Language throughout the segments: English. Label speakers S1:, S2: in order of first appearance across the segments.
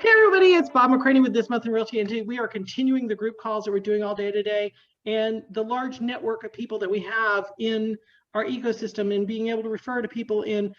S1: Hey everybody, it's Bob McCraney with This Month in Realty, and today we are continuing the group calls that we're doing all day today, and the large network of people that we have in our ecosystem, and being able to refer to people in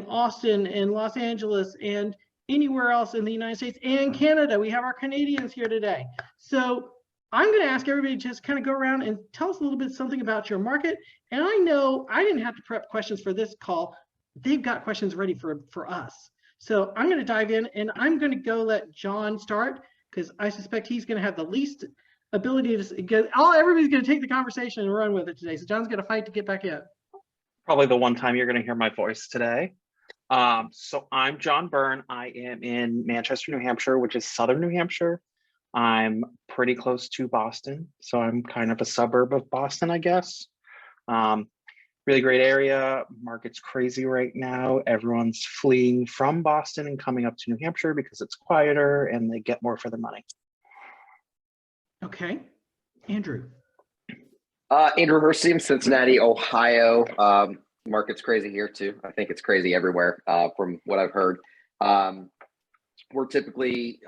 S1: Austin and Los Angeles and anywhere else in the United States and Canada. We have our Canadians here today. So I'm going to ask everybody to just kind of go around and tell us a little bit something about your market. And I know I didn't have to prep questions for this call. They've got questions ready for us. So I'm going to dive in, and I'm going to go let Jon start, because I suspect he's going to have the least ability to get everybody's going to take the conversation and run with it today. So Jon's going to fight to get back in.
S2: Probably the one time you're going to hear my voice today. So I'm Jon Byrne. I am in Manchester, New Hampshire, which is southern New Hampshire. I'm pretty close to Boston, so I'm kind of a suburb of Boston, I guess. Really great area. Market's crazy right now. Everyone's fleeing from Boston and coming up to New Hampshire because it's quieter and they get more for their money.
S1: Okay. Andrew.
S3: Andrew Hersey in Cincinnati, Ohio. Market's crazy here too. I think it's crazy everywhere from what I've heard. We're typically,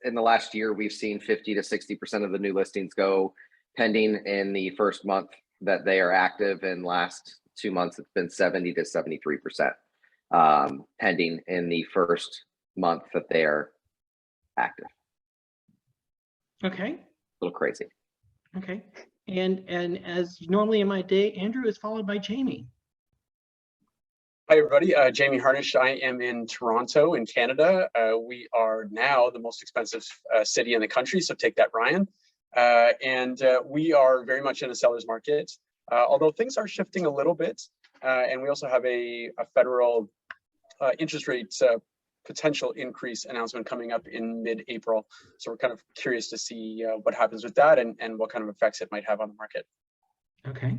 S3: in the last year, we've seen 50 to 60% of the new listings go pending in the first month that they are active. In last 2 months, it's been 70 to 73% pending in the first month that they are active.
S1: Okay.
S3: A little crazy.
S1: Okay. And as normally in my day, Andrew is followed by Jamie.
S4: Hi, everybody. Jamie Harnish. I am in Toronto in Canada. We are now the most expensive city in the country, so take that, Ryan. We are very much in a seller's market, although things are shifting a little bit. And we also have a federal interest rate potential increase announcement coming up in mid-April. So we're kind of curious to see what happens with that and what kind of effects it might have on the market.
S1: Okay.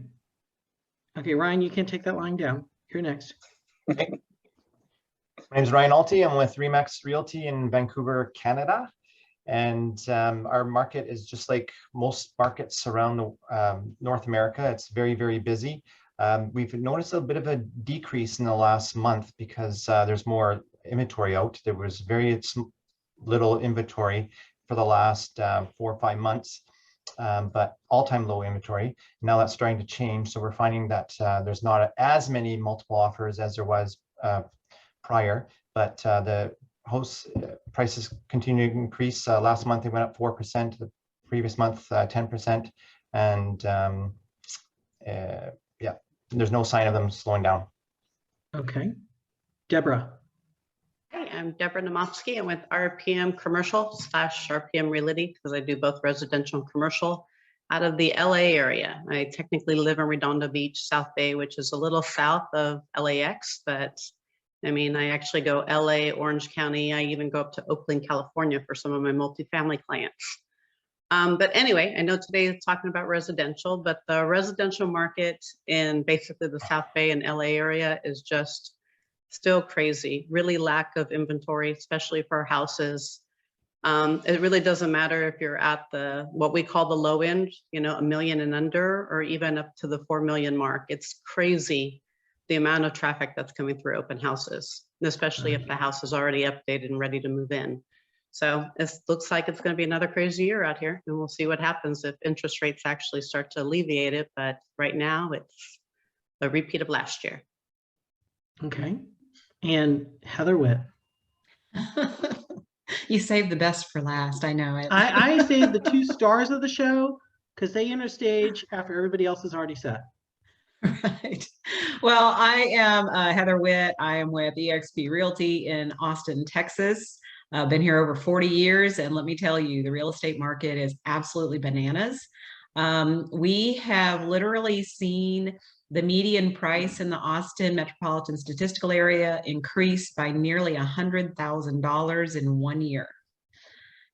S1: Okay, Ryan, you can take that line down. You're next.
S5: My name is Ryan Alty. I'm with Remax Realty in Vancouver, Canada. And our market is just like most markets around North America. It's very, very busy. We've noticed a bit of a decrease in the last month because there's more inventory out. There was very little inventory for the last 4 or 5 months, but all-time low inventory. Now that's starting to change. So we're finding that there's not as many multiple offers as there was prior, but the house prices continue to increase. Last month they went up 4%, the previous month 10%, and yeah, there's no sign of them slowing down.
S1: Okay. Deborah.
S6: Hey, I'm Deborah Naumovski. I'm with RPM Commercial / RPM Realty, because I do both residential and commercial out of the LA area. I technically live in Redondo Beach, South Bay, which is a little south of LAX, but I mean, I actually go LA, Orange County. I even go up to Oakland, California for some of my multifamily clients. But anyway, I know today is talking about residential, but the residential market in basically the South Bay and LA area is just still crazy. Really lack of inventory, especially for houses. It really doesn't matter if you're at what we call the low end, you know, $1 million and under, or even up to the 4 million mark. It's crazy the amount of traffic that's coming through open houses, especially if the house is already updated and ready to move in. So it looks like it's going to be another crazy year out here, and we'll see what happens if interest rates actually start to alleviate it. But right now it's a repeat of last year.
S1: Okay. And Heather Witte.
S7: You saved the best for last. I know it.
S1: I saved the 2 stars of the show because they enter stage after everybody else is already set.
S7: Right. Well, I am Heather Witte. I am with eXp Realty in Austin, Texas. I've been here over 40 years, and let me tell you, the real estate market is absolutely bananas. We have literally seen the median price in the Austin metropolitan statistical area increase by nearly $100,000 in 1 year.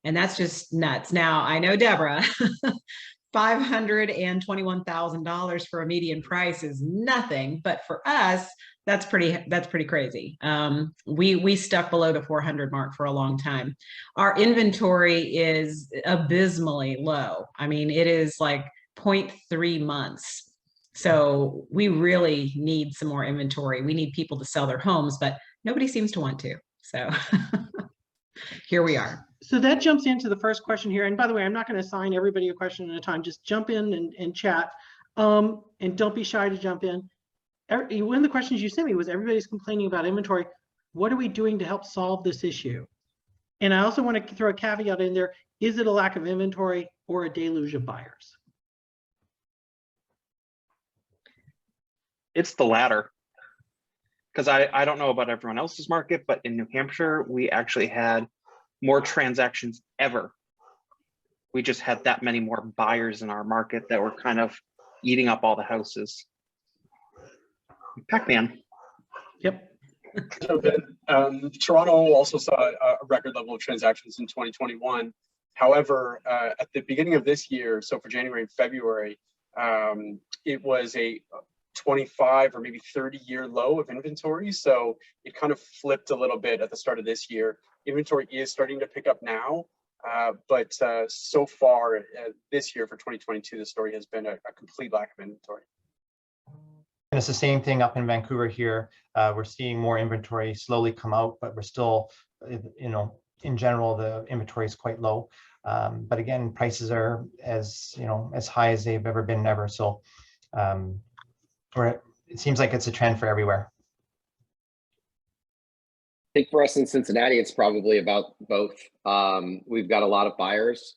S7: And that's just nuts. Now, I know Deborah, $521,000 for a median price is nothing, but for us, that's pretty crazy. We stuck below the 400 mark for a long time. Our inventory is abysmally low. I mean, it is like 0.3 months. So we really need some more inventory. We need people to sell their homes, but nobody seems to want to. So here we are.
S1: So that jumps into the first question here. And by the way, I'm not going to assign everybody a question at a time. Just jump in and chat. And don't be shy to jump in. One of the questions you sent me was everybody's complaining about inventory. What are we doing to help solve this issue? And I also want to throw a caveat in there. Is it a lack of inventory or a deluge of buyers?
S2: It's the latter. Because I don't know about everyone else's market, but in New Hampshire, we actually had more transactions ever. We just had that many more buyers in our market that were kind of eating up all the houses. Pac-Man.
S1: Yep.
S4: Toronto also saw a record level of transactions in 2021. However, at the beginning of this year, so for January and February, it was a 25 or maybe 30-year low of inventory. So it kind of flipped a little bit at the start of this year. Inventory is starting to pick up now, but so far this year for 2022, the story has been a complete lack of inventory.
S5: And it's the same thing up in Vancouver here. We're seeing more inventory slowly come out, but we're still, in general, the inventory is quite low. But again, prices are as high as they've ever been ever. So it seems like it's a trend for everywhere.
S3: I think for us in Cincinnati, it's probably about both. We've got a lot of buyers.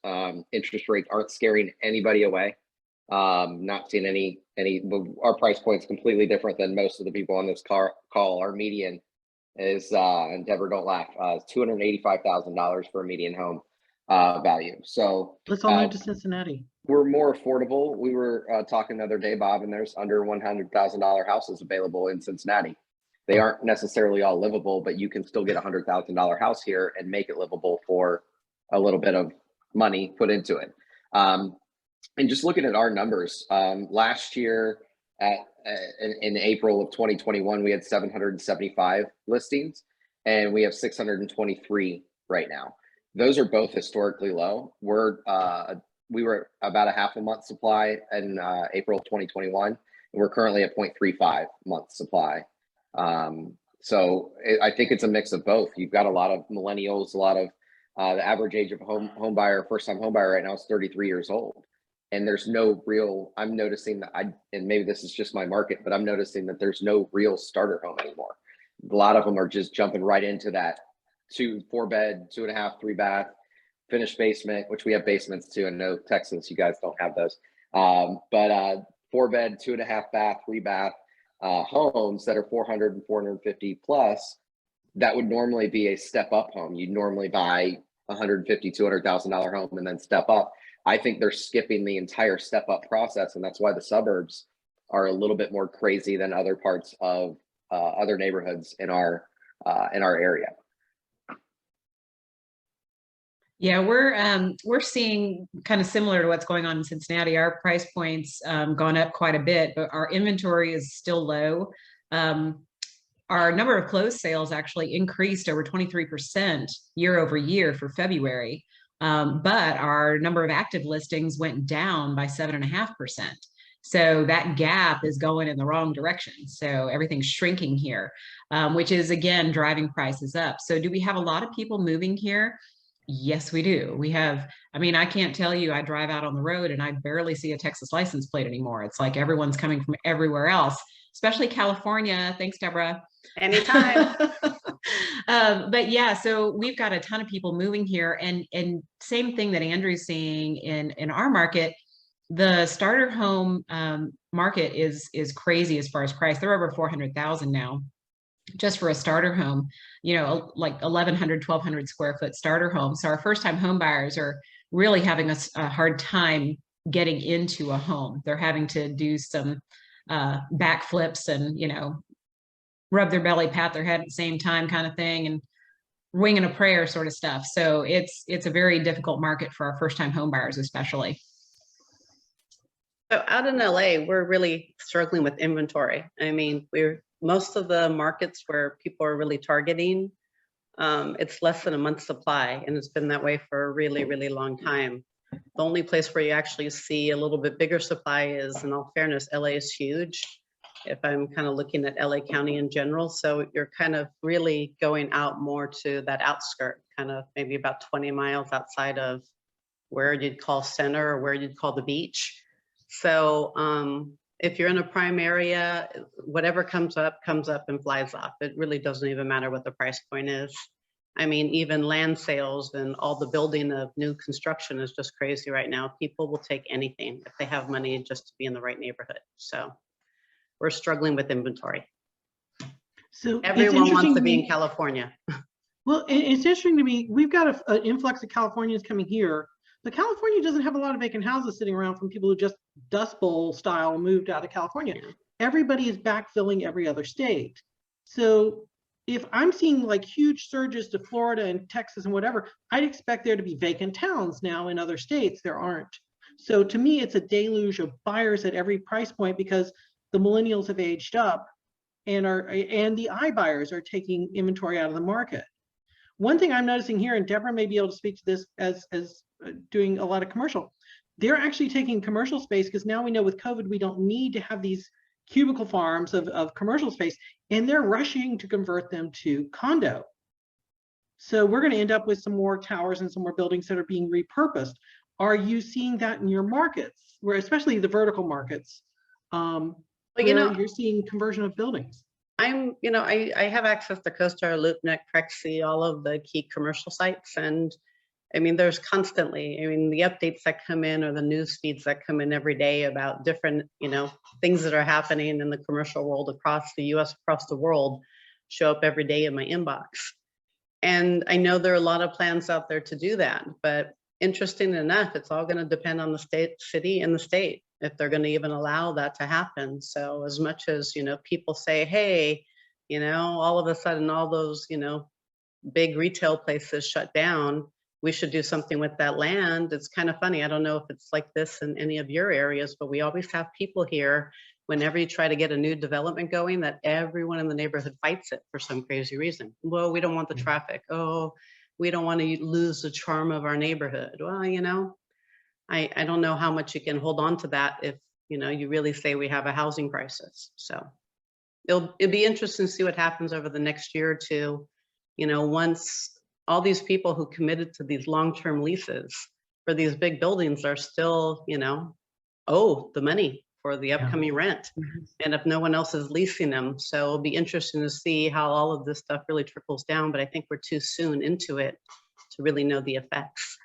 S3: Interest rates aren't scaring anybody away. Not seeing any. Our price point's completely different than most of the people on this call. Our median is, and Deborah, don't laugh, $285,000 for a median home value. So
S1: let's all move to Cincinnati.
S3: We're more affordable. We were talking the other day, Bob, and there's under $100,000 houses available in Cincinnati. They aren't necessarily all livable, but you can still get a $100,000 house here and make it livable for a little bit of money put into it. And just looking at our numbers, last year in April of 2021, we had 775 listings, and we have 623 right now. Those are both historically low. We were about a half a month supply in April of 2021, and we're currently at 0.35 month supply. So I think it's a mix of both. You've got a lot of millennials, a lot of the average age of home buyer, first time home buyer right now is 33 years old. And there's no real, I'm noticing that and maybe this is just my market, but I'm noticing that there's no real starter home anymore. A lot of them are just jumping right into that 4 bed, 2.5, 3 bath, finished basement, which we have basements too. I know Texas, you guys don't have those. But 4 bed, 2.5 bath, 3 bath homes that are 400 and 450 plus, that would normally be a step up home. You'd normally buy $150,000, $200,000 home and then step up. I think they're skipping the entire step up process, and that's why the suburbs are a little bit more crazy than other parts of other neighborhoods in our area.
S7: Yeah, we're seeing kind of similar to what's going on in Cincinnati. Our price points gone up quite a bit, but our inventory is still low. Our number of closed sales actually increased over 23% year over year for February. But our number of active listings went down by 7.5%. So that gap is going in the wrong direction. So everything's shrinking here, which is again driving prices up. So do we have a lot of people moving here? Yes, we do. We have, I mean, I can't tell you, I drive out on the road and I barely see a Texas license plate anymore. It's like everyone's coming from everywhere else, especially California. Thanks, Deborah.
S6: Anytime.
S7: But yeah, so we've got a ton of people moving here, and same thing that Andrew's seeing in our market. The starter home market is crazy as far as price. They're over 400,000 now, just for a starter home. You know, like 1,100, 1,200 square foot starter home. So our first time home buyers are really having a hard time getting into a home. They're having to do some backflips and rub their belly, pat their head at the same time kind of thing, and winging a prayer sort of stuff. So it's a very difficult market for our first time home buyers, especially.
S6: So out in LA, we're really struggling with inventory. I mean, most of the markets where people are really targeting, it's less than a month's supply, and it's been that way for a really, really long time. The only place where you actually see a little bit bigger supply is, in all fairness, LA is huge. if I'm kind of looking at LA County in general. So you're kind of really going out more to that outskirt, kind of maybe about 20 miles outside of where you'd call center or where you'd call the beach. So if you're in a prime area, whatever comes up and flies off. It really doesn't even matter what the price point is. I mean, even land sales and all the building of new construction is just crazy right now. People will take anything if they have money just to be in the right neighborhood. So we're struggling with inventory.
S1: So it's
S6: Everyone wants
S1: interesting
S6: to be in
S1: me-
S6: California.
S1: Well, it's interesting to me. We've got an influx of Californians coming here, but California doesn't have a lot of vacant houses sitting around from people who just Dust Bowl style moved out of California.
S6: Yeah.
S1: Everybody is backfilling every other state. So if I'm seeing like huge surges to Florida and Texas and whatever, I'd expect there to be vacant towns now in other states. There aren't. So to me, it's a deluge of buyers at every price point because the millennials have aged up and the iBuyers are taking inventory out of the market. One thing I'm noticing here, and Deborah may be able to speak to this as doing a lot of commercial, they're actually taking commercial space because now we know with COVID, we don't need to have these cubicle farms of commercial space, and they're rushing to convert them to condo. So we're going to end up with some more towers and some more buildings that are being repurposed. Are you seeing that in your markets, where especially the vertical markets,
S6: Well,
S1: you're seeing conversion of buildings?
S6: I have access to CoStar, LoopNet, Prexy, all of the key commercial sites. And I mean, there's constantly, the updates that come in or the news feeds that come in every day about different, things that are happening in the commercial world across the US, across the world, show up every day in my inbox. And I know there are a lot of plans out there to do that, but interesting enough, it's all going to depend on the city and the state, if they're going to even allow that to happen. So as much as, people say, hey, all of a sudden, all those, big retail places shut down, we should do something with that land. It's kind of funny. I don't know if it's like this in any of your areas, but we always have people here, whenever you try to get a new development going, that everyone in the neighborhood fights it for some crazy reason. Well, we don't want the traffic. Oh, we don't want to lose the charm of our neighborhood. Well, I don't know how much you can hold on to that if, you really say we have a housing crisis. So it'll be interesting to see what happens over the next year or two, once all these people who committed to these long-term leases for these big buildings are still, owe the money for the upcoming rent. And if no one else is leasing them. So it'll be interesting to see how all of this stuff really trickles down, but I think we're too soon into it to really know the effects.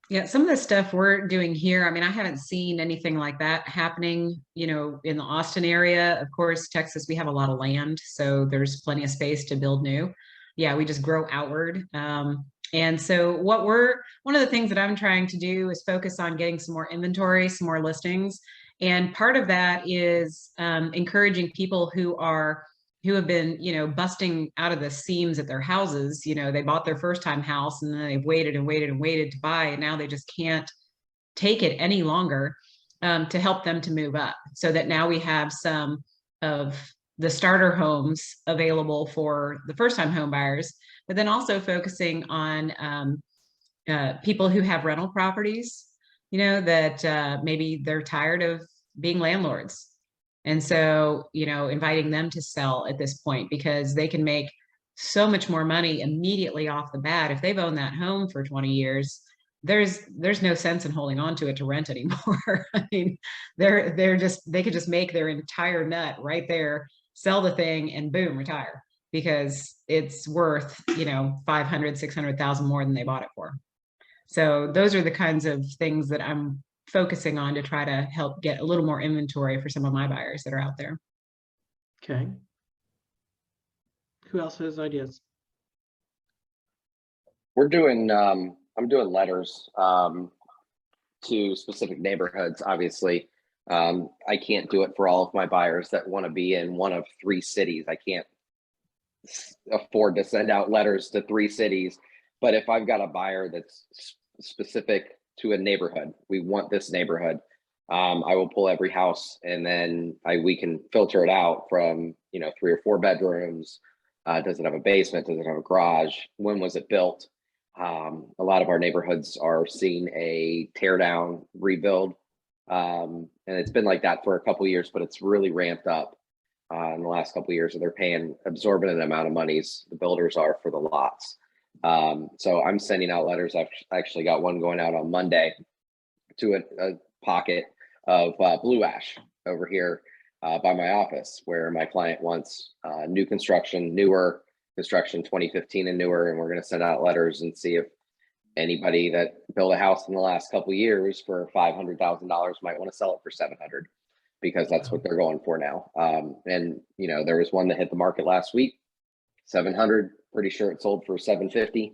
S7: Yeah, some of the stuff we're doing here, I haven't seen anything like that happening, in the Austin area. Of course, Texas, we have a lot of land, so there's plenty of space to build new. Yeah, we just grow outward. And so one of the things that I'm trying to do is focus on getting some more inventory, some more listings. And part of that is encouraging people who have been, busting out of the seams at their houses. They bought their first time house and then they've waited and waited and waited to buy, and now they just can't take it any longer, to help them to move up, so that now we have some of the starter homes available for the first time home buyers, but then also focusing on people who have rental properties, that maybe they're tired of being landlords. And so, inviting them to sell at this point, because they can make so much more money immediately off the bat. If they've owned that home for 20 years, there's no sense in holding on to it to rent anymore. they could just make their entire nut right there, sell the thing, and boom, retire, because it's worth, 500, 600,000 more than they bought it for. So those are the kinds of things that I'm focusing on to try to help get a little more inventory for some of my buyers that are out there.
S1: Okay. Who else has ideas?
S3: We're doing, I'm doing letters to specific neighborhoods, obviously. I can't do it for all of my buyers that want to be in one of 3 cities. I can't afford to send out letters to 3 cities. But if I've got a buyer that's specific to a neighborhood, we want this neighborhood, I will pull every house, and then we can filter it out from 3 or 4 bedrooms. Does it have a basement? Does it have a garage? When was it built? A lot of our neighborhoods are seeing a tear down, rebuild And it's been like that for a couple of years, but it's really ramped up in the last couple of years. And they're paying exorbitant amount of monies, the builders are, for the lots. So I'm sending out letters. I've actually got one going out on Monday to a pocket of blue ash over here by my office, where my client wants new construction, newer construction, 2015 and newer. And we're going to send out letters and see if anybody that built a house in the last couple of years for $500,000 might want to sell it for 700, because that's what they're going for now. And you know, there was one that hit the market last week, 700. Pretty sure it sold for 750,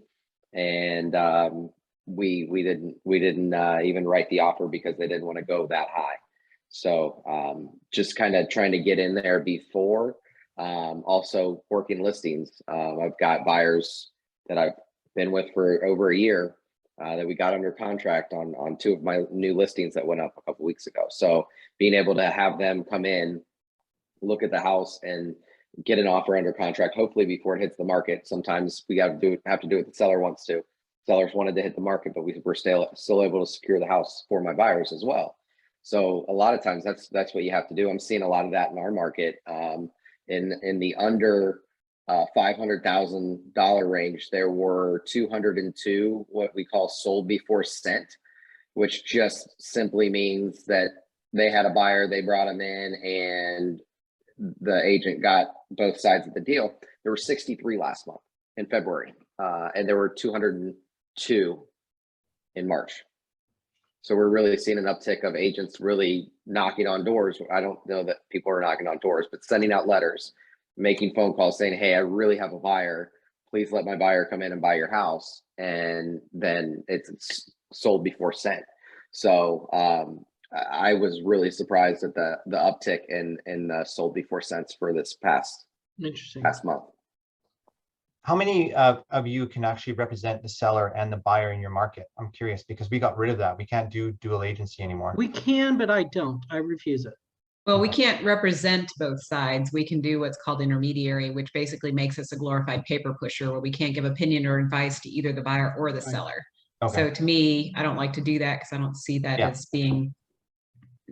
S3: and we didn't even write the offer because they didn't want to go that high. So just kind of trying to get in there before. Also working listings. I've got buyers that I've been with for over a year that we got under contract on 2 of my new listings that went up a couple weeks ago. So being able to have them come in, look at the house, and get an offer under contract, hopefully before it hits the market. Sometimes we have to do what the seller wants to. Sellers wanted to hit the market, but we're still able to secure the house for my buyers as well. So a lot of times that's what you have to do. I'm seeing a lot of that in our market. In the under $500,000 range, there were 202 what we call sold before sent, which just simply means that they had a buyer, they brought them in, and the agent got both sides of the deal. There were 63 last month in February, and there were 202 in March. So we're really seeing an uptick of agents really knocking on doors. I don't know that people are knocking on doors, but sending out letters, making phone calls saying, hey, I really have a buyer. Please let my buyer come in and buy your house. And then it's sold before sent. So I was really surprised at the uptick in the sold before cents for this past month.
S5: How many of you can actually represent the seller and the buyer in your market? I'm curious, because we got rid of that. We can't do dual agency anymore.
S1: We can, but I don't. I refuse it.
S7: Well, we can't represent both sides. We can do what's called intermediary, which basically makes us a glorified paper pusher, where we can't give opinion or advice to either the buyer or the seller.
S5: Okay.
S7: So to me, I don't like to do that because I don't see that as being,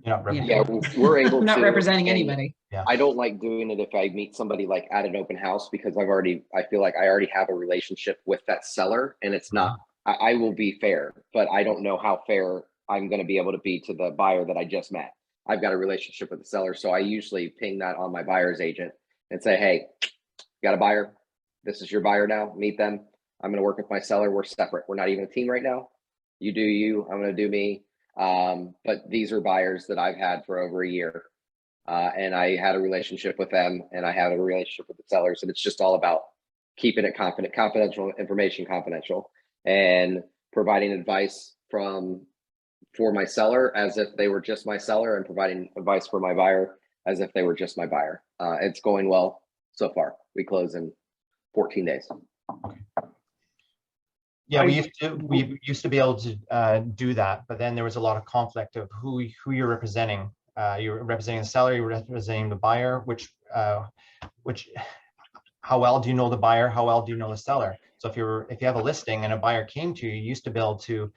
S5: You're not
S7: you know,
S3: we're able
S7: I'm not
S3: to,
S7: representing anybody.
S5: Yeah.
S3: I don't like doing it if I meet somebody like at an open house, because I feel like I already have a relationship with that seller, and it's not, I will be fair, but I don't know how fair I'm going to be able to be to the buyer that I just met. I've got a relationship with the seller, so I usually ping that on my buyer's agent and say, hey, got a buyer? This is your buyer now, meet them. I'm going to work with my seller. We're separate. We're not even a team right now. You do you, I'm going to do me. But these are buyers that I've had for over a year. And I had a relationship with them, and I have a relationship with the sellers, and it's just all about keeping it confidential information confidential, and providing advice for my seller as if they were just my seller, and providing advice for my buyer as if they were just my buyer. It's going well so far. We close in 14 days.
S5: Okay. Yeah, we used to be able to do that, but then there was a lot of conflict of who you're representing. You're representing the seller, you're representing the buyer, which how well do you know the buyer? How well do you know the seller? So if you have a listing and a buyer came to you, you used to be able to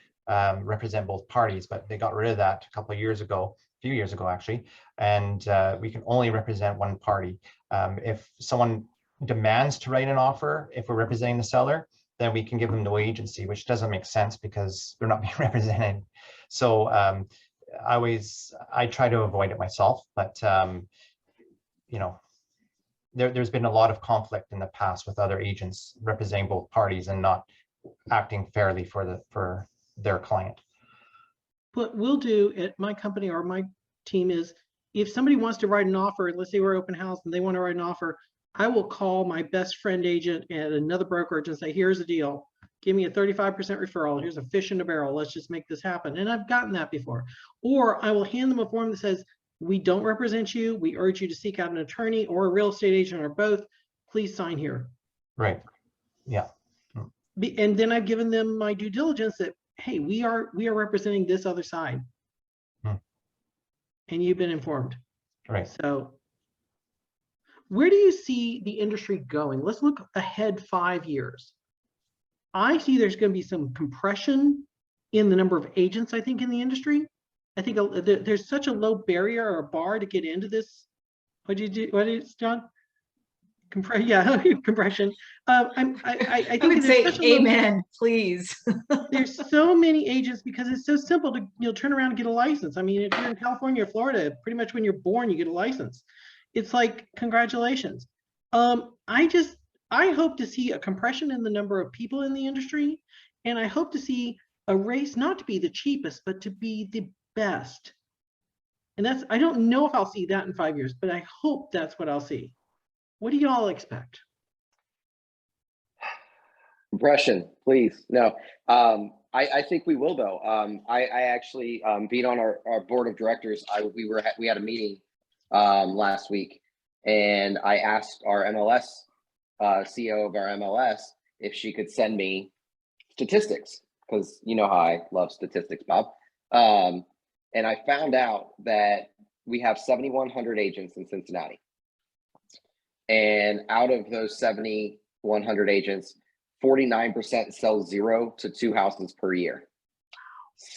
S5: represent both parties, but they got rid of that a few years ago actually, and we can only represent one party. If someone demands to write an offer, if we're representing the seller, then we can give them no agency, which doesn't make sense because they're not being represented. So I try to avoid it myself, but you know, there's been a lot of conflict in the past with other agents representing both parties and not acting fairly for their client.
S1: What we'll do at my company or my team is, if somebody wants to write an offer, let's say we're open house and they want to write an offer, I will call my best friend agent and another brokerage and say, here's the deal. Give me a 35% referral. Here's a fish in a barrel. Let's just make this happen. And I've gotten that before. Or I will hand them a form that says, we don't represent you. We urge you to seek out an attorney or a real estate agent or both. Please sign here.
S5: Right. Yeah.
S1: And then I've given them my due diligence that, hey, we are representing this other side. And you've been informed.
S5: Right.
S1: So where do you see the industry going? Let's look ahead 5 years. I see there's going to be some compression in the number of agents, I think, in the industry. I think there's such a low barrier or bar to get into this. What did you do? What is John? Yeah, compression. I think
S7: I would say
S1: there's such a low,
S7: amen, please.
S1: there's so many agents because it's so simple to turn around and get a license. I mean, if you're in California or Florida, pretty much when you're born, you get a license. It's like, congratulations. I hope to see a compression in the number of people in the industry, and I hope to see a race not to be the cheapest, but to be the best. And that's, I don't know if I'll see that in 5 years, but I hope that's what I'll see. What do y'all expect?
S3: Compression, please. No, I think we will though. I actually being on our board of directors, we had a meeting last week, and I asked our MLS CEO of our MLS if she could send me statistics, because you know how I love statistics, Bob. And I found out that we have 7,100 agents in Cincinnati. And out of those 7,100 agents, 49% sell 0 to 2 houses per year.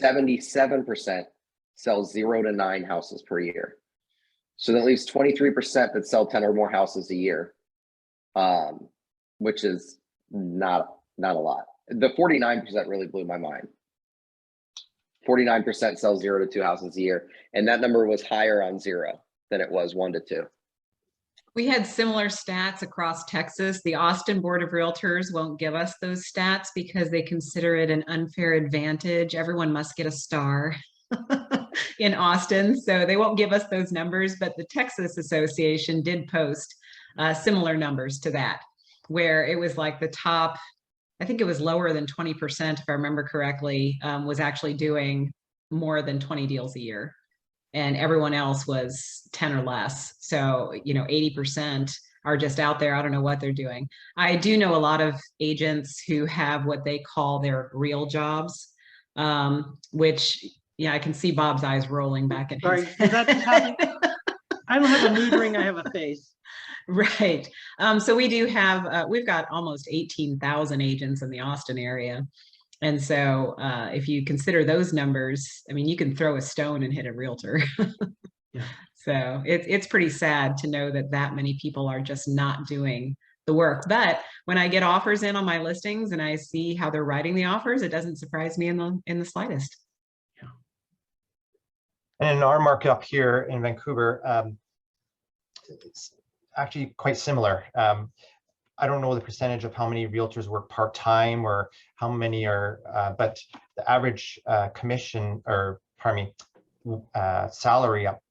S3: 77% sell 0 to 9 houses per year. So that leaves 23% that sell 10 or more houses a year, which is not a lot. The 49% really blew my mind. 49% sell 0 to 2 houses a year. And that number was higher on 0 than it was 1 to 2.
S7: We had similar stats across Texas. The Austin Board of Realtors won't give us those stats because they consider it an unfair advantage. Everyone must get a star in Austin, so they won't give us those numbers, but the Texas Association did post similar numbers to that, where it was like the top, I think it was lower than 20%, if I remember correctly, was actually doing more than 20 deals a year. And everyone else was 10 or less. So, 80% are just out there. I don't know what they're doing. I do know a lot of agents who have what they call their real jobs, which, I can see Bob's eyes rolling back in
S1: Sorry,
S7: his
S1: does that just happen? I don't have a mood ring, I have a face.
S7: Right. So we do have, we've got almost 18,000 agents in the Austin area. And so if you consider those numbers, I mean, you can throw a stone and hit a realtor.
S1: Yeah.
S7: So it's pretty sad to know that many people are just not doing the work. But when I get offers in on my listings and I see how they're writing the offers, it doesn't surprise me in the slightest.
S1: Yeah.
S5: And in our market up here in Vancouver, it's actually quite similar. I don't know the percentage of how many realtors work part-time or how many are, but the average commission, or pardon me, salary up,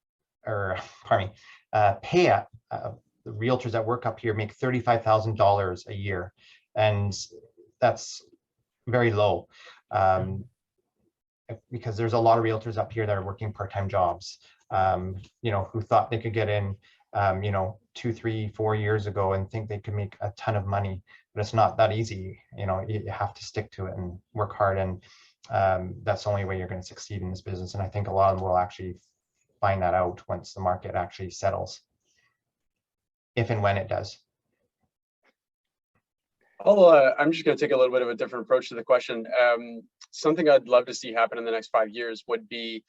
S5: or pardon me, pay up, the realtors that work up here make $35,000 a year, and that's very low, because there's a lot of realtors up here that are working part-time jobs, who thought they could get in 2, 3, 4 years ago and think they could make a ton of money, but it's not that easy. You have to stick to it and work hard, and that's the only way you're going to succeed in this business. And I think a lot of them will actually find that out once the market actually settles, if and when it does.
S4: I'm just going to take a little bit of a different approach to the question. Something I'd love to see happen in the next 5 years would be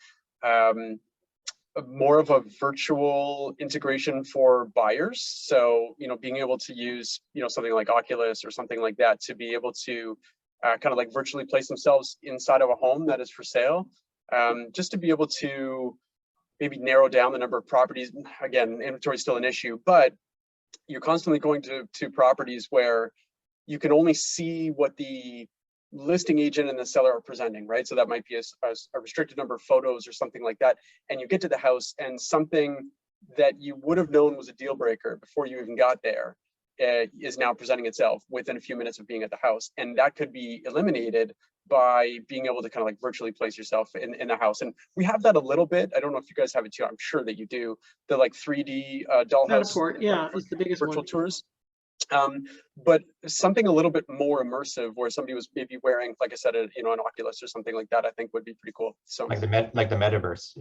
S4: more of a virtual integration for buyers. So, being able to use, something like Oculus or something like that to be able to kind of like virtually place themselves inside of a home that is for sale, just to be able to maybe narrow down the number of properties. Again, inventory is still an issue, but you're constantly going to properties where you can only see what the listing agent and the seller are presenting, right? So that might be a restricted number of photos or something like that. And you get to the house and something that you would have known was a deal breaker before you even got there is now presenting itself within a few minutes of being at the house. And that could be eliminated by being able to kind of like virtually place yourself in the house. And we have that a little bit. I don't know if you guys have it too. I'm sure that you do. The like 3D dollhouse.
S1: Yeah, it's the biggest
S4: virtual
S1: one.
S4: Tours. But something a little bit more immersive where somebody was maybe wearing, like I said, an Oculus or something like that, I think would be pretty cool. So
S5: like the metaverse.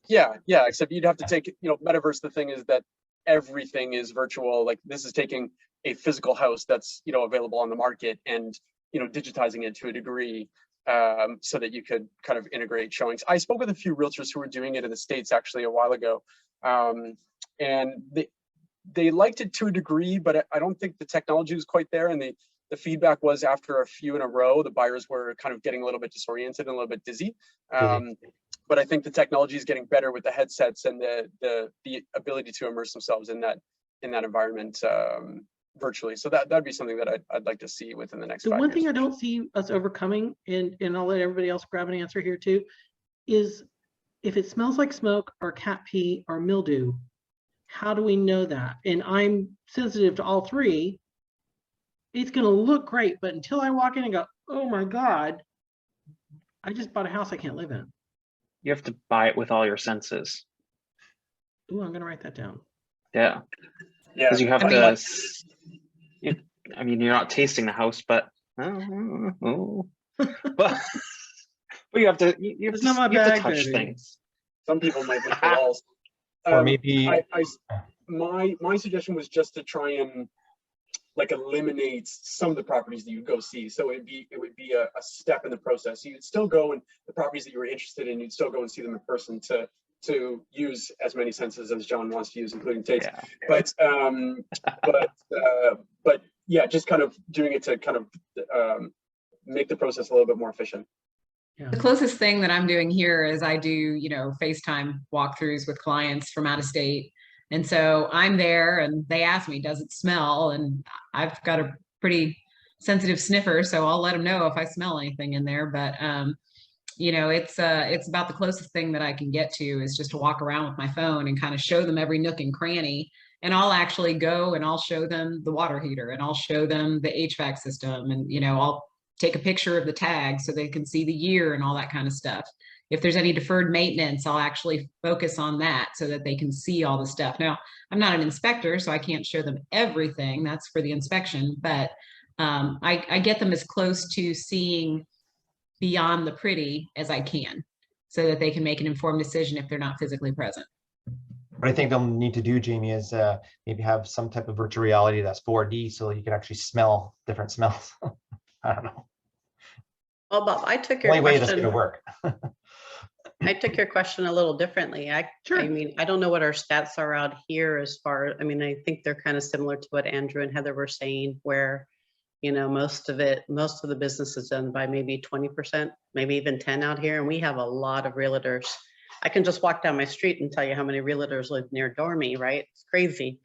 S4: Yeah, except you'd have to take, metaverse. The thing is that everything is virtual. Like this is taking a physical house that's, available on the market and, digitizing it to a degree. so that you could kind of integrate showings. I spoke with a few realtors who were doing it in the States actually a while ago, and they liked it to a degree, but I don't think the technology was quite there. And the feedback was after a few in a row, the buyers were kind of getting a little bit disoriented and a little bit dizzy. But I think the technology is getting better with the headsets and the ability to immerse themselves in that environment virtually. So that'd be something that I'd like to see within the next 5
S1: The
S4: years.
S1: one thing I don't see us overcoming, and I'll let everybody else grab an answer here too, is if it smells like smoke or cat pee or mildew, how do we know that? And I'm sensitive to all three. It's going to look great, but until I walk in and go, oh my God, I just bought a house I can't live in.
S2: You have to buy it with all your senses.
S1: Ooh, I'm going to write that down.
S2: Yeah.
S4: Yeah.
S2: Because you have
S7: I mean,
S2: to, I mean, you're not tasting the house, but, but you have to, you have
S1: It's not my
S2: to, you have to
S1: bag,
S2: touch
S1: baby.
S2: things.
S4: Some people might lick the walls.
S5: Or maybe
S4: My suggestion was just to try and like eliminate some of the properties that you go see. So it would be a step in the process. You'd still go, and the properties that you were interested in, you'd still go and see them in person to use as many senses as John wants to use, including taste.
S2: Yeah.
S4: But yeah, just kind of doing it to kind of make the process a little bit more efficient.
S1: Yeah.
S7: The closest thing that I'm doing here is I do, FaceTime walkthroughs with clients from out of state. And so I'm there and they ask me, does it smell? And I've got a pretty sensitive sniffer, so I'll let them know if I smell anything in there. But, it's about the closest thing that I can get to is just to walk around with my phone and kind of show them every nook and cranny. And I'll actually go and I'll show them the water heater and I'll show them the HVAC system. And, I'll take a picture of the tag so they can see the year and all that kind of stuff. If there's any deferred maintenance, I'll actually focus on that so that they can see all the stuff. Now, I'm not an inspector, so I can't show them everything. That's for the inspection, but I get them as close to seeing beyond the pretty as I can so that they can make an informed decision if they're not physically present.
S5: what I think they'll need to do, Jamie, is maybe have some type of virtual reality that's 4D so you can actually smell different smells. I don't know.
S6: Well, Bob, I took your
S5: Only way that's going to
S6: question.
S5: work.
S6: I took your question a little differently.
S1: Sure.
S6: I mean, I don't know what our stats are out here as far, I mean, I think they're kind of similar to what Andrew and Heather were saying, where, most of the business is done by maybe 20%, maybe even 10 out here. And we have a lot of realtors. I can just walk down my street and tell you how many realtors live near me, right? It's crazy.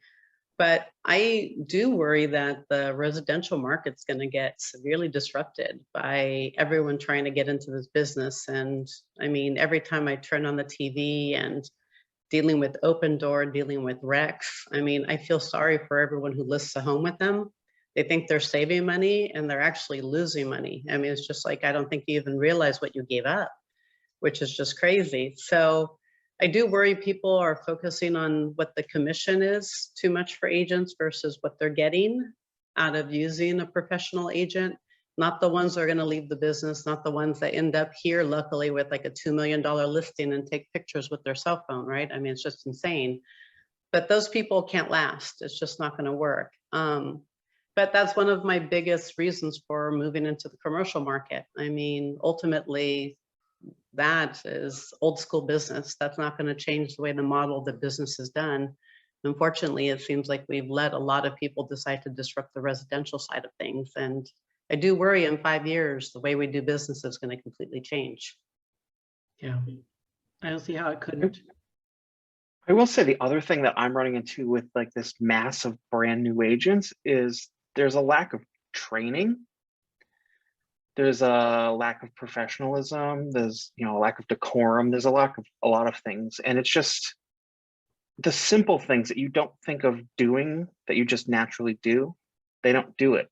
S6: But I do worry that the residential market's going to get severely disrupted by everyone trying to get into this business. And I mean, every time I turn on the TV and dealing with Open Door, dealing with Rex, I mean, I feel sorry for everyone who lists a home with them. They think they're saving money and they're actually losing money. I mean, it's just like, I don't think you even realize what you gave up, which is just crazy. So I do worry people are focusing on what the commission is too much for agents versus what they're getting out of using a professional agent, not the ones that are going to leave the business, not the ones that end up here, luckily, with like a $2 million listing and take pictures with their cell phone, right? I mean, it's just insane. But those people can't last. It's just not going to work. But that's one of my biggest reasons for moving into the commercial market. I mean, ultimately, that is old school business. That's not going to change the way the model of the business is done. Unfortunately, it seems like we've let a lot of people decide to disrupt the residential side of things. And I do worry in 5 years, the way we do business is going to completely change.
S1: Yeah. I don't see how it couldn't.
S2: I will say the other thing that I'm running into with like this mass of brand new agents is there's a lack of training. There's a lack of professionalism. There's, a lack of decorum. There's a lot of things. And it's just the simple things that you don't think of doing that you just naturally do, they don't do it.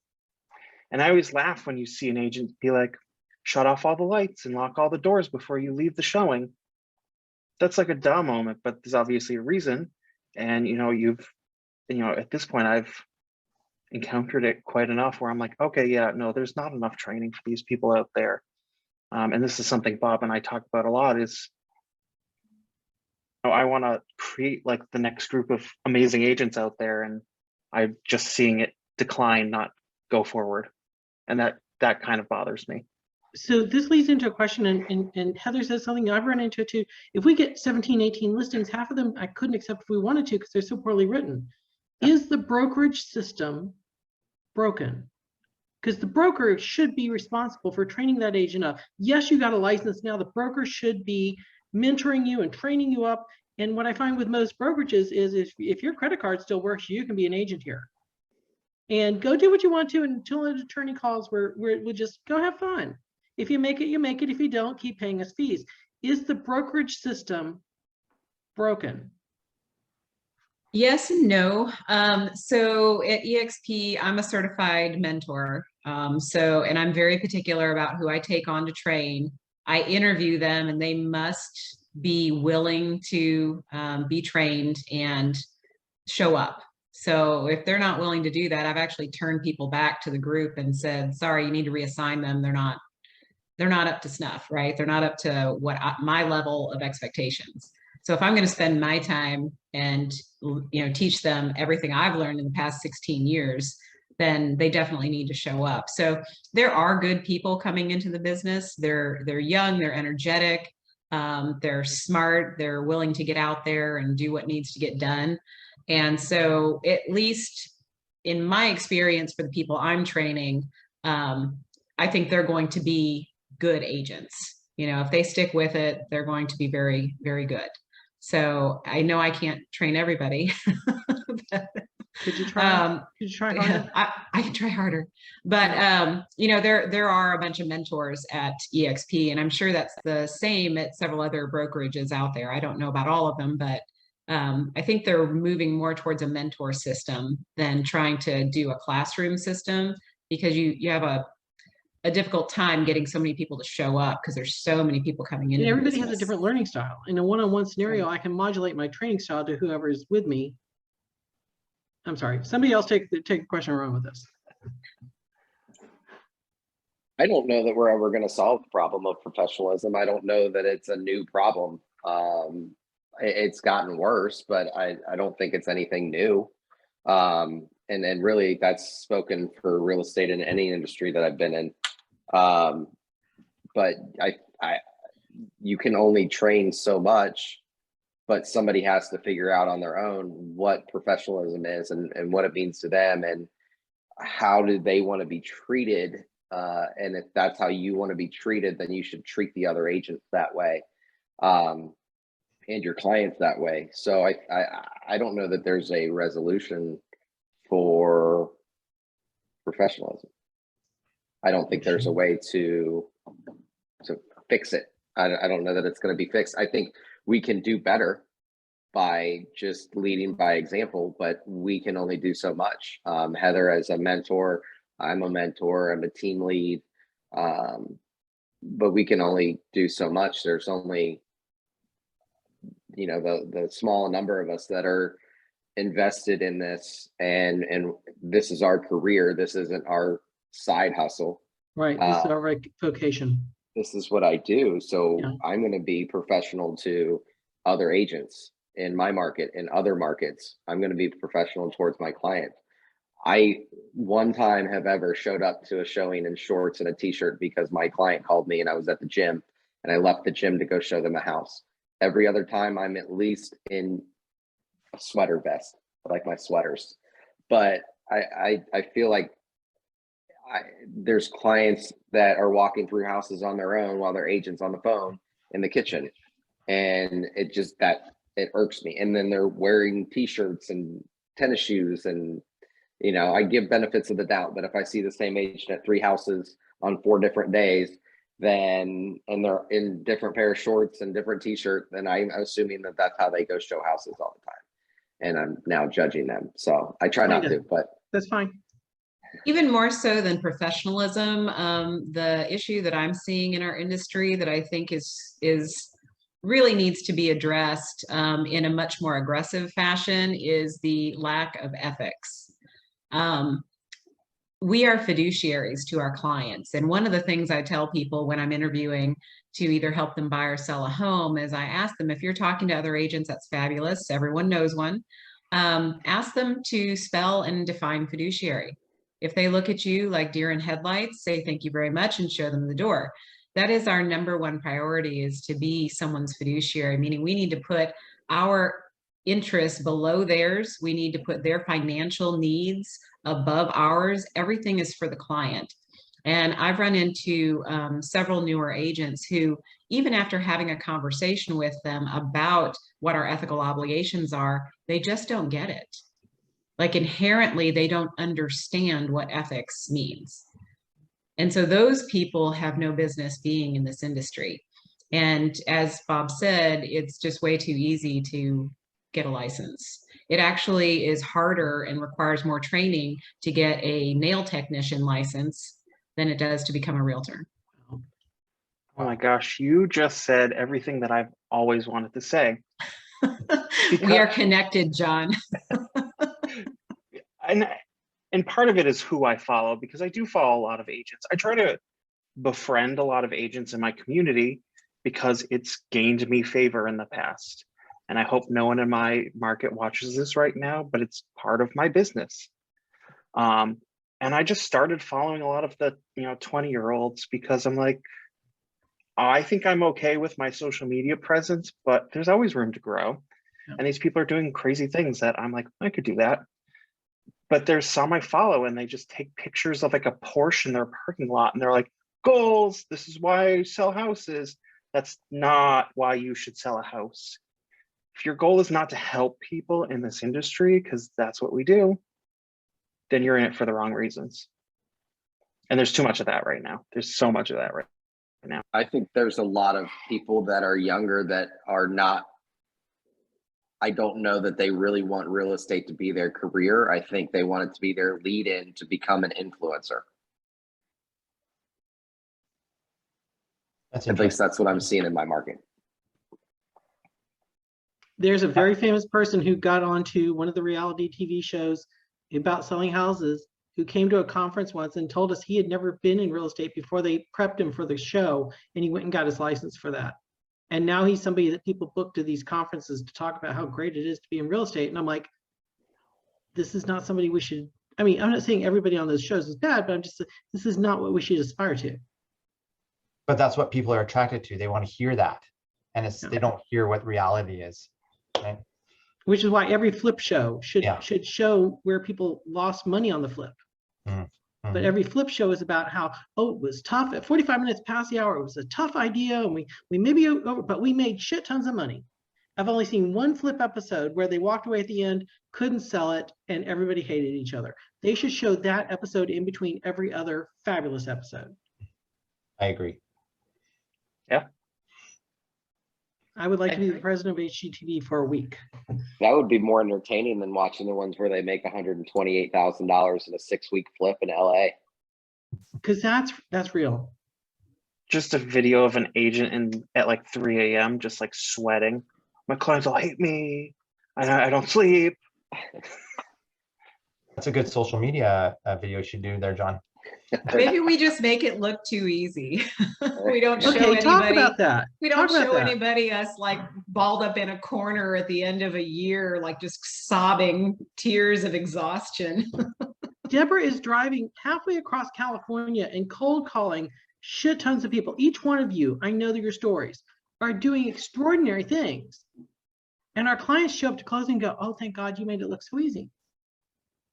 S2: And I always laugh when you see an agent be like, shut off all the lights and lock all the doors before you leave the showing. That's like a duh moment, but there's obviously a reason. And, at this point, I've encountered it quite enough where I'm like, okay, yeah, no, there's not enough training for these people out there. And this is something Bob and I talk about a lot is, I want to create like the next group of amazing agents out there. And I'm just seeing it decline, not go forward. And that kind of bothers me.
S1: So this leads into a question, and Heather says something I've run into it too. If we get 17, 18 listings, half of them I couldn't accept if we wanted to because they're so poorly written. Is the brokerage system broken? Because the broker should be responsible for training that agent up. Yes, you got a license now. The broker should be mentoring you and training you up. And what I find with most brokerages is if your credit card still works, you can be an agent here. And go do what you want to until an attorney calls where we'll just go have fun. If you make it, you make it. If you don't, keep paying us fees. Is the brokerage system broken?
S7: Yes and no. So at EXP, I'm a certified mentor. And I'm very particular about who I take on to train. I interview them and they must be willing to be trained and show up. So if they're not willing to do that, I've actually turned people back to the group and said, sorry, you need to reassign them. They're not up to snuff, right? They're not up to my level of expectations. So if I'm going to spend my time and teach them everything I've learned in the past 16 years, then they definitely need to show up. So there are good people coming into the business. They're young, they're energetic, they're smart, they're willing to get out there and do what needs to get done. And so at least in my experience for the people I'm training, I think they're going to be good agents. If they stick with it, they're going to be very, very good. So I know I can't train everybody.
S1: Could you try? Could you try harder?
S7: I can try harder, but there are a bunch of mentors at EXP, and I'm sure that's the same at several other brokerages out there. I don't know about all of them, but I think they're moving more towards a mentor system than trying to do a classroom system, because you have a difficult time getting so many people to show up because there's so many people coming in.
S1: And everybody has a different learning style. In a one-on-one scenario, I can modulate my training style to whoever is with me. I'm sorry, somebody else take a question and run with this.
S3: I don't know that we're ever going to solve the problem of professionalism. I don't know that it's a new problem. It's gotten worse, but I don't think it's anything new. And really that's spoken for real estate in any industry that I've been in. But you can only train so much, but somebody has to figure out on their own what professionalism is and what it means to them and how do they want to be treated. And if that's how you want to be treated, then you should treat the other agents that way. And your clients that way. So I don't know that there's a resolution for professionalism. I don't think there's a way to fix it. I don't know that it's going to be fixed. I think we can do better by just leading by example, but we can only do so much. Heather as a mentor, I'm a mentor, I'm a team lead, but we can only do so much. There's only the small number of us that are invested in this, and this is our career. This isn't our side hustle.
S1: Right. This is our vocation.
S3: This is what I do. So
S1: yeah.
S3: I'm going to be professional to other agents in my market, in other markets. I'm going to be professional towards my client. I one time have ever showed up to a showing in shorts and a t-shirt because my client called me and I was at the gym and I left the gym to go show them a house. Every other time I'm at least in a sweater vest. I like my sweaters, but I feel like there's clients that are walking through houses on their own while their agent's on the phone in the kitchen. And it irks me. And then they're wearing t-shirts and tennis shoes and, I give benefits of the doubt, but if I see the same agent at 3 houses on 4 different days, and they're in different pair of shorts and different t-shirts, then I'm assuming that that's how they go show houses all the time. And I'm now judging them. So I try not to, but
S1: that's fine.
S7: Even more so than professionalism, the issue that I'm seeing in our industry that I think is really needs to be addressed in a much more aggressive fashion is the lack of ethics. We are fiduciaries to our clients. And one of the things I tell people when I'm interviewing to either help them buy or sell a home is I ask them, if you're talking to other agents, that's fabulous. Everyone knows one. Ask them to spell and define fiduciary. If they look at you like deer in headlights, say thank you very much and show them the door. That is our #1 priority, is to be someone's fiduciary, meaning we need to put our interests below theirs. We need to put their financial needs above ours. Everything is for the client. And I've run into several newer agents who, even after having a conversation with them about what our ethical obligations are, they just don't get it. Like inherently, they don't understand what ethics means. And so those people have no business being in this industry. And as Bob said, it's just way too easy to get a license. It actually is harder and requires more training to get a nail technician license than it does to become a realtor.
S2: Oh my gosh, you just said everything that I've always wanted to say.
S7: We are connected, John.
S2: And part of it is who I follow, because I do follow a lot of agents. I try to befriend a lot of agents in my community because it's gained me favor in the past. And I hope no one in my market watches this right now, but it's part of my business. And I just started following a lot of the 20-year-olds because I'm like, I think I'm okay with my social media presence, but there's always room to grow. Yeah. And these people are doing crazy things that I'm like, I could do that. But there's some I follow and they just take pictures of like a Porsche in their parking lot and they're like, goals, this is why I sell houses. That's not why you should sell a house. If your goal is not to help people in this industry, because that's what we do, then you're in it for the wrong reasons. And there's too much of that right now. There's so much of that right now.
S3: I think there's a lot of people that are younger that are not, I don't know that they really want real estate to be their career. I think they want it to be their lead in to become an influencer. At least that's what I'm seeing in my market.
S1: There's a very famous person who got onto one of the reality TV shows about selling houses, who came to a conference once and told us he had never been in real estate before they prepped him for the show, and he went and got his license for that. And now he's somebody that people book to these conferences to talk about how great it is to be in real estate. And I'm like, this is not somebody we should, I mean, I'm not saying everybody on those shows is bad, but I'm just, this is not what we should aspire to.
S5: But that's what people are attracted to. They want to hear that. And it's, they don't hear what reality is. Right?
S1: Which is why every flip show should show where people lost money on the flip. Mm-hmm. But every flip show is about how, oh, it was tough at 45 minutes past the hour. It was a tough idea. And we maybe over, but we made shit tons of money. I've only seen one flip episode where they walked away at the end, couldn't sell it, and everybody hated each other. They should show that episode in between every other fabulous episode.
S5: I agree.
S2: Yeah.
S1: I would like to be the president of HGTV for a week.
S3: That would be more entertaining than watching the ones where they make $128,000 in a 6-week flip in LA.
S1: Because that's real.
S2: Just a video of an agent at like 3 a.m. just like sweating. My clients will hate me. I don't sleep.
S5: That's a good social media video you should do there, John.
S7: Maybe we just make it look too easy. We don't show
S1: anybody. Talk about that.
S7: We don't show anybody us like balled up in a corner at the end of a year, like just sobbing tears of exhaustion.
S1: Deborah is driving halfway across California and cold calling shit tons of people. Each one of you, I know that your stories, are doing extraordinary things. And our clients show up to closing and go, oh, thank God you made it look so easy.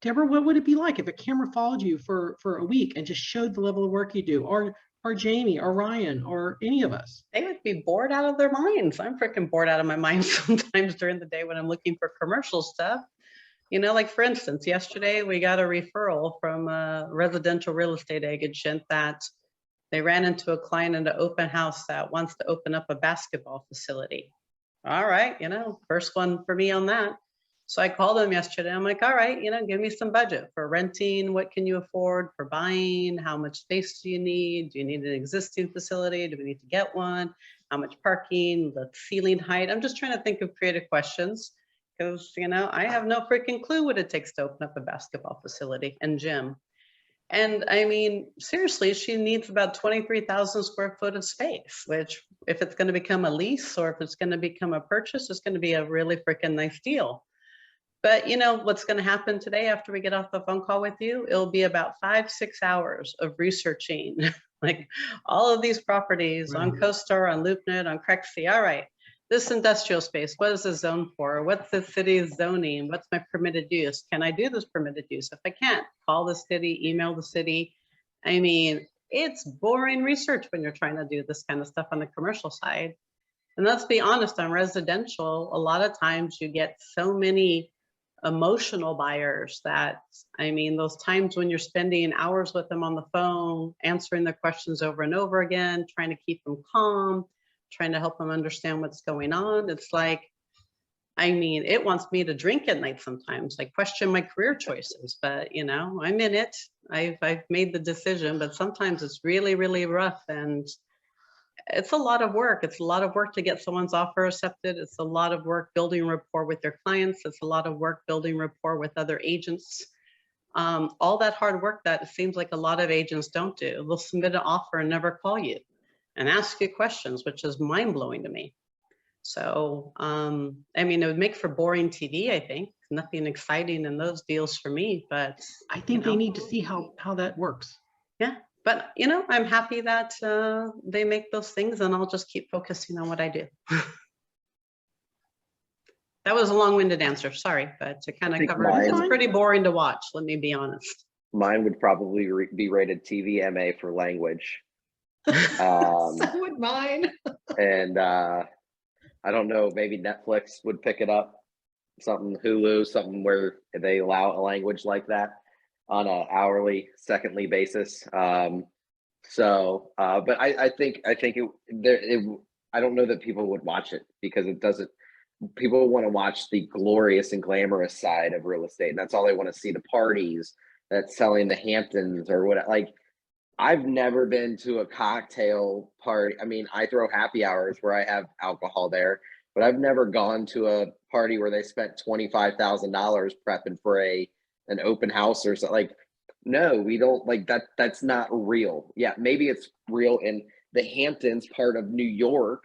S1: Deborah, what would it be like if a camera followed you for a week and just showed the level of work you do, or Jamie, or Ryan, or any of us?
S6: They would be bored out of their minds. I'm freaking bored out of my mind sometimes during the day when I'm looking for commercial stuff. You know, like for instance, yesterday we got a referral from a residential real estate agent that they ran into a client in an open house that wants to open up a basketball facility. All right, you know, first one for me on that. So I called them yesterday. I'm like, all right, you know, give me some budget for renting. What can you afford for buying? How much space do you need? Do you need an existing facility? Do we need to get one? How much parking? The ceiling height? I'm just trying to think of creative questions because, you know, I have no freaking clue what it takes to open up a basketball facility and gym. And I mean, seriously, she needs about 23,000 square foot of space, which if it's going to become a lease or if it's going to become a purchase, it's going to be a really freaking nice deal. But you know what's going to happen today after we get off the phone call with you? It'll be about 5-6 hours of researching like all of these properties on CoStar, on LoopNet, on Crexy. All right, this industrial space, what is the zone for? What's the city's zoning? What's my permitted use? Can I do this permitted use? If I can't, call the city, email the city. I mean, it's boring research when you're trying to do this kind of stuff on the commercial side. And let's be honest, on residential, a lot of times you get so many emotional buyers that, I mean, those times when you're spending hours with them on the phone, answering their questions over and over again, trying to keep them calm, trying to help them understand what's going on. It's like, I mean, it wants me to drink at night sometimes. I question my career choices, but you know, I'm in it. I've made the decision, but sometimes it's really, really rough, and it's a lot of work. It's a lot of work to get someone's offer accepted. It's a lot of work building rapport with their clients. It's a lot of work building rapport with other agents. All that hard work that it seems like a lot of agents don't do. They'll submit an offer and never call you and ask you questions, which is mind blowing to me. So, I mean, it would make for boring TV, I think. Nothing exciting in those deals for me, but
S1: I think they need to see how that works.
S6: yeah. But, you know, I'm happy that they make those things, and I'll just keep focusing on what I do. That was a long-winded answer, sorry, but to kind of cover it, it's pretty boring to watch, let me be honest.
S3: Mine would probably be rated TVMA for language.
S7: So would mine.
S3: And I don't know, maybe Netflix would pick it up, something Hulu, something where they allow a language like that on an hourly, secondly basis. But I think I don't know that people would watch it because it doesn't. People want to watch the glorious and glamorous side of real estate, and that's all they want to see. The parties that's selling the Hamptons or what. Like, I've never been to a cocktail party. I mean, I throw happy hours where I have alcohol there, but I've never gone to a party where they spent $25,000 prepping for an open house or something. Like, no, we don't like that. That's not real. Yeah, maybe it's real in the Hamptons part of New York,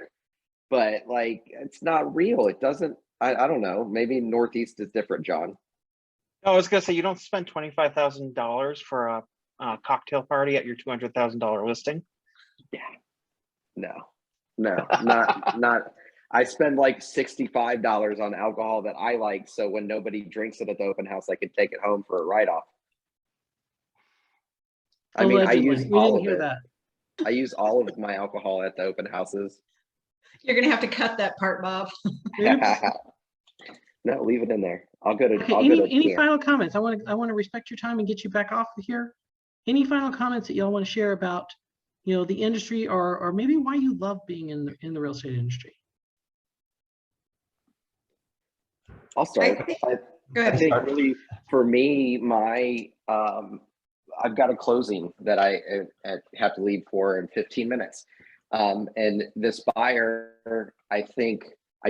S3: but like, it's not real. It doesn't, I don't know. Maybe Northeast is different, John.
S2: I was gonna say, you don't spend $25,000 for a cocktail party at your $200,000 listing.
S3: Yeah, no, not. I spend like $65 on alcohol that I like, so when nobody drinks it at the open house, I can take it home for a write-off. I mean, I use all of it. I use all of my alcohol at the open houses.
S7: You're gonna have to cut that part, Bob.
S3: No, leave it in there. I'll go to.
S1: Okay, any final comments? I want to respect your time and get you back off of here. Any final comments that y'all want to share about, you know, the industry, or maybe why you love being in the real estate industry?
S3: I'll start. I think really for me, I've got a closing that I have to leave for in 15 minutes. And this buyer, I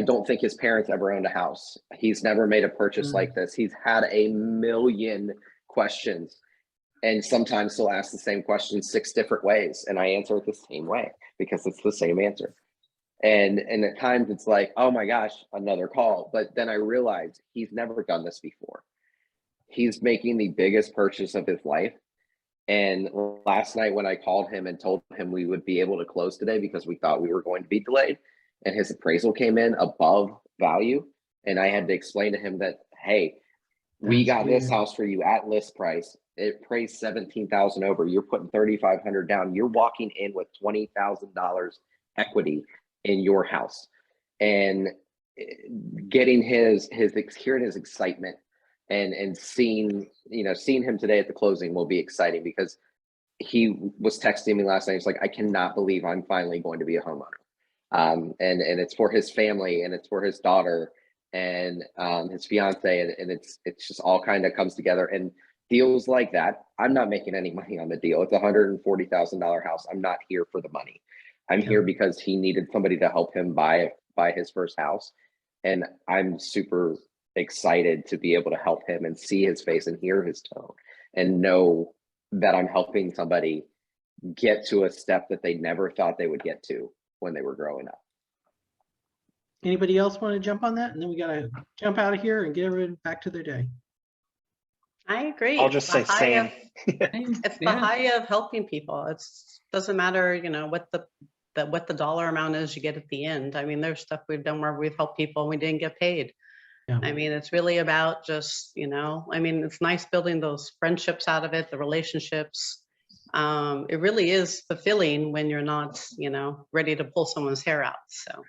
S3: don't think his parents ever owned a house. He's never made a purchase like this. He's had a million questions, and sometimes he'll ask the same question 6 different ways, and I answer it the same way because it's the same answer. And at times it's like, oh my gosh, another call. But then I realized he's never done this before. He's making the biggest purchase of his life. And last night when I called him and told him we would be able to close today because we thought we were going to be delayed, and his appraisal came in above value, and I had to explain to him that, hey, we got this house for you at list price. It appraised 17,000 over. You're putting 3,500 down. You're walking in with $20,000 equity in your house, and getting hearing his excitement and seeing him today at the closing will be exciting, because he was texting me last night. He's like, I cannot believe I'm finally going to be a homeowner. And it's for his family, and it's for his daughter and his fiance, and it's just all kind of comes together. And deals like that, I'm not making any money on the deal. It's a $140,000 house. I'm not here for the money. I'm here because he needed somebody to help him buy his first house, and I'm super excited to be able to help him and see his face and hear his tone and know that I'm helping somebody get to a step that they never thought they would get to when they were growing up.
S1: Anybody else want to jump on that? And then we got to jump out of here and get everyone back to their day.
S6: I agree.
S2: I'll just say
S6: It's the high
S2: same.
S6: of- It's the high of helping people. It's doesn't matter, you know, what the dollar amount is you get at the end. I mean, there's stuff we've done where we've helped people and we didn't get paid.
S1: Yeah.
S6: I mean, it's really about just, you know, I mean, it's nice building those friendships out of it, the relationships. It really is fulfilling when you're not, you know, ready to pull someone's hair out. So.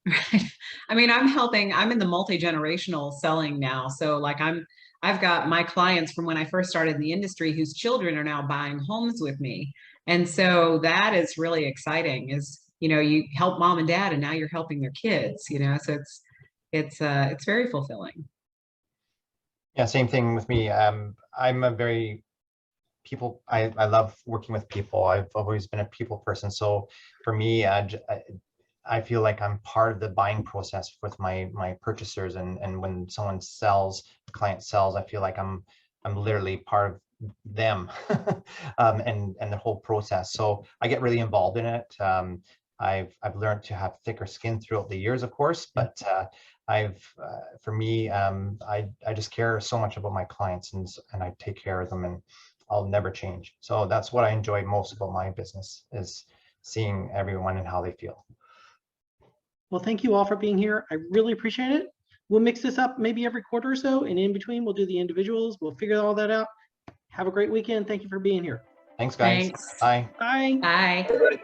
S7: Right. I mean, I'm in the multi-generational selling now. So like I've got my clients from when I first started in the industry whose children are now buying homes with me. And so that is really exciting is, you know, you help mom and dad and now you're helping their kids, you know, so it's very fulfilling.
S5: Yeah, same thing with me. I'm a very I love working with people. I've always been a people person. So for me, I feel like I'm part of the buying process with my purchasers, and when someone sells, a client sells, I feel like I'm literally part of them and the whole process. So I get really involved in it. I've learned to have thicker skin throughout the years, of course, but for me, I just care so much about my clients and I take care of them, and I'll never change. So that's what I enjoy most about my business, is seeing everyone and how they feel.
S1: Well, thank you all for being here. I really appreciate it. We'll mix this up maybe every quarter or so, and in between we'll do the individuals. We'll figure all that out. Have a great weekend. Thank you for being here.
S5: Thanks, guys.
S7: Thanks.
S5: Bye.
S1: Bye.
S7: Bye.
S4: Everybody.